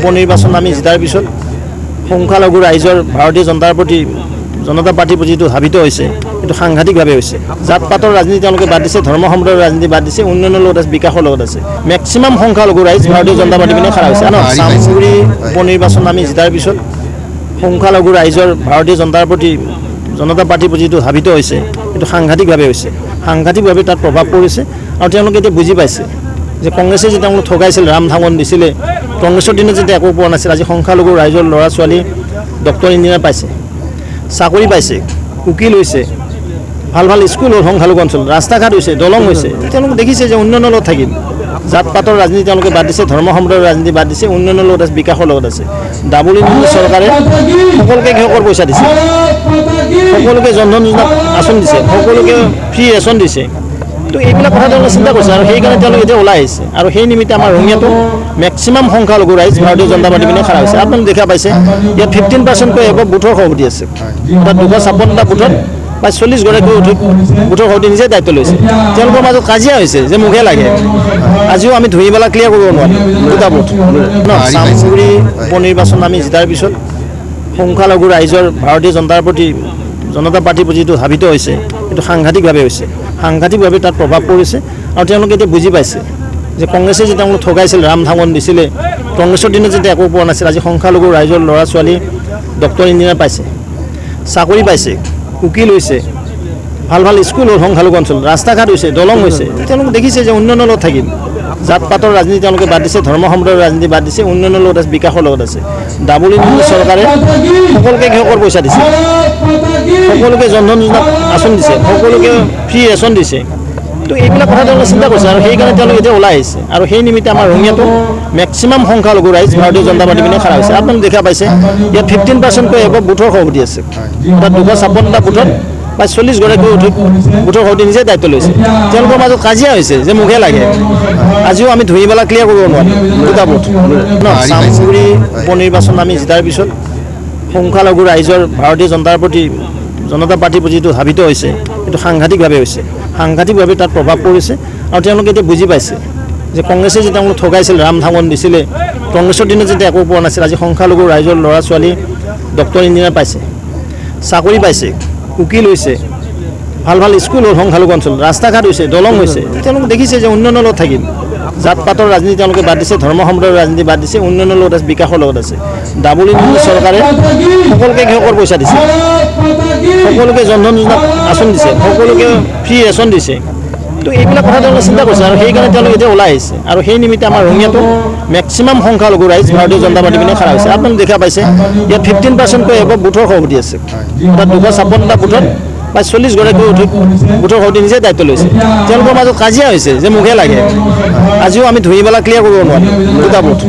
উপনিৰ্বাচন আমি জিতাৰ পিছত সংখ্যালঘু ৰাইজৰ ভাৰতীয় জনতা পাৰ্টিৰ প্ৰতি যিটো ধাবিত হৈছে এইটো সাংঘাতিকভাৱে হৈছে। জাত পাতৰ ৰাজনীতি তেওঁলোকে বাদ দিছে, ধৰ্ম সম্প্ৰদায়ৰ ৰাজনীতি বাদ দিছে, উন্নয়নৰ লগত আছে, বিকাশৰ লগত আছে। মেক্সিমাম সংখ্যালঘু ৰাইজ ভাৰতীয় জনতা পাৰ্টি পিনে খাৰা হৈছে। চামগুৰি উপনিৰ্বাচন আমি জিতাৰ পিছত সংখ্যালঘু ৰাইজৰ ভাৰতীয় জনতা পাৰ্টিৰ প্ৰতি যিটো ধাবিত হৈছে এইটো সাংঘাতিকভাৱে হৈছে। সাংঘাতিকভাৱে তাত প্ৰভাৱ পৰিছে আৰু তেওঁলোকে এতিয়া বুজি পাইছে যে কংগ্ৰেছে যেতিয়া তেওঁলোক ঠগাইছিল, ৰাম ধাঙন দিছিলে, কংগ্ৰেছৰ দিনত যেতিয়া একো পোৱা নাছিল, আজি সংখ্যালঘু ৰাইজৰ ল'ৰা ছোৱালী ডক্টৰ ইঞ্জিনিয়াৰ পাইছে, চাকৰি পাইছে, উকিল হৈছে, ভাল ভাল স্কুল হ'ল, সংখ্যালঘু অঞ্চল ৰাস্তা ঘাট হৈছে, দলং হৈছে। তেওঁলোকে দেখিছে যে উন্নয়নৰ লগত থাকিম। জাত পাতৰ ৰাজনীতি তেওঁলোকে বাদ দিছে, ধৰ্ম সম্প্ৰদায়ৰ ৰাজনীতি বাদ দিছে, উন্নয়নৰ লগত আছে, বিকাশৰ লগত আছে। ডাবল ইঞ্জিন চৰকাৰে সকলোকে কৃষকৰ পইচা দিছে, সকলোকে জনধন যোজনা আঁচনি দিছে, সকলোকে ফ্ৰী ৰেচন দিছে। তো এইবিলাক কথা তেওঁলোকে চিন্তা কৰিছে আৰু সেইকাৰণে তেওঁলোকে এতিয়া ওলাই আহিছে। আৰু সেই নিমিত্তে আমাৰ ৰঙিয়াটো মেক্সিমাম সংখ্যালঘু ৰাইজ ভাৰতীয় জনতা পাৰ্টি পিনে খাৰা হৈছে। আপোনালোকে দেখা পাইছে ইয়াত 15%কৈ এবাৰ বুথৰ সভাপতি আছে। তাত 256টা বুথত প্ৰায় 40গৰাকী বুথৰ সভাপতি নিজে দায়িত্ব লৈছে। তেওঁলোকৰ মাজত কাজিয়া হৈছে যে মুখে লাগে। আজিও আমি ধুই পেলাই ক্লিয়াৰ কৰিব নোৱাৰিম দুটা বুথ। চামগুৰি উপনিৰ্বাচন আমি জিতাৰ পিছত সংখ্যালঘু ৰাইজৰ ভাৰতীয় জনতা পাৰ্টিৰ প্ৰতি যিটো ধাবিত হৈছে এইটো সাংঘাতিকভাৱে হৈছে। সাংঘাতিকভাৱে তাত প্ৰভাৱ পৰিছে আৰু তেওঁলোকে এতিয়া বুজি পাইছে যে কংগ্ৰেছে যেতিয়া তেওঁলোক ঠগাইছিল, ৰাম ধাঙন দিছিলে, কংগ্ৰেছৰ দিনত যেতিয়া একো পোৱা নাছিল, আজি সংখ্যালঘু ৰাইজৰ ল'ৰা ছোৱালী ডক্টৰ ইঞ্জিনিয়াৰ পাইছে, চাকৰি পাইছে, উকিল হৈছে, ভাল ভাল স্কুল হ'ল, সংখ্যালঘু অঞ্চল ৰাস্তা ঘাট হৈছে, দলং হৈছে। তেওঁলোকে দেখিছে যে উন্নয়নৰ লগত থাকিম। জাত পাতৰ ৰাজনীতি তেওঁলোকে বাদ দিছে, ধৰ্ম সম্প্ৰদায়ৰ ৰাজনীতি বাদ দিছে, উন্নয়নৰ লগত আছে, বিকাশৰ লগত আছে। ডাবল ইঞ্জিন চৰকাৰে সকলোকে কৃষকৰ পইচা দিছে, সকলোকে জনধন যোজনা আঁচনি দিছে, সকলোকে ফ্ৰী ৰেচন দিছে। তো এইবিলাক কথা তেওঁলোকে চিন্তা কৰিছে আৰু সেইকাৰণে তেওঁলোকে এতিয়া ওলাই আহিছে। আৰু সেই নিমিত্তে আমাৰ ৰঙিয়াটো মেক্সিমাম সংখ্যালঘু ৰাইজ ভাৰতীয় জনতা পাৰ্টি পিনে খাৰা হৈছে। আপোনালোকে দেখা পাইছে ইয়াত 15%কৈ এবাৰ বুথৰ সভাপতি আছে। তাত 256টা বুথত প্ৰায় 40গৰাকী বুথৰ সভাপতি নিজে দায়িত্ব লৈছে। তেওঁলোকৰ মাজত কাজিয়া হৈছে যে মুখে লাগে। আজিও আমি ধুই পেলাই ক্লিয়াৰ কৰিব নোৱাৰিম দুটা বুথ। চামগুৰি উপনিৰ্বাচন আমি জিতাৰ পিছত সংখ্যালঘু ৰাইজৰ ভাৰতীয় জনতা পাৰ্টিৰ প্ৰতি যিটো ধাবিত হৈছে এইটো সাংঘাতিকভাৱে হৈছে। সাংঘাতিকভাৱে তাত প্ৰভাৱ পৰিছে আৰু তেওঁলোকে এতিয়া বুজি পাইছে যে কংগ্ৰেছে যেতিয়া তেওঁলোক ঠগাইছিল, ৰাম ধাঙন দিছিলে, কংগ্ৰেছৰ দিনত যেতিয়া একো পোৱা নাছিল, আজি সংখ্যালঘু ৰাইজৰ ল'ৰা ছোৱালী ডক্টৰ ইঞ্জিনিয়াৰ পাইছে, চাকৰি পাইছে, উকিল হৈছে, ভাল ভাল স্কুল হ'ল, সংখ্যালঘু অঞ্চল ৰাস্তা ঘাট হৈছে, দলং হৈছে। তেওঁলোকে দেখিছে যে উন্নয়নৰ লগত থাকিম। জাত পাতৰ ৰাজনীতি তেওঁলোকে বাদ দিছে, ধৰ্ম সম্প্ৰদায়ৰ ৰাজনীতি বাদ দিছে, উন্নয়নৰ লগত আছে, বিকাশৰ লগত আছে। ডাবল ইঞ্জিন চৰকাৰে সকলোকে কৃষকৰ পইচা দিছে, সকলোকে জনধন যোজনা আঁচনি দিছে, সকলোকে ফ্ৰী ৰেচন দিছে। তো এইবিলাক কথা তেওঁলোকে চিন্তা কৰিছে আৰু সেইকাৰণে তেওঁলোকে এতিয়া ওলাই আহিছে। আৰু সেই নিমিত্তে আমাৰ ৰঙিয়াটো মেক্সিমাম সংখ্যালঘু ৰাইজ ভাৰতীয় জনতা পাৰ্টি পিনে খাৰা হৈছে। আপোনালোকে দেখা পাইছে ইয়াত 15%কৈ এবাৰ বুথৰ সভাপতি আছে। তাত 256টা বুথত প্ৰায় 40গৰাকী বুথৰ সভাপতি নিজে দায়িত্ব লৈছে। তেওঁলোকৰ মাজত কাজিয়া হৈছে যে মুখে লাগে। আজিও আমি ধুই পেলাই ক্লিয়াৰ কৰিব নোৱাৰিম দুটা বুথ।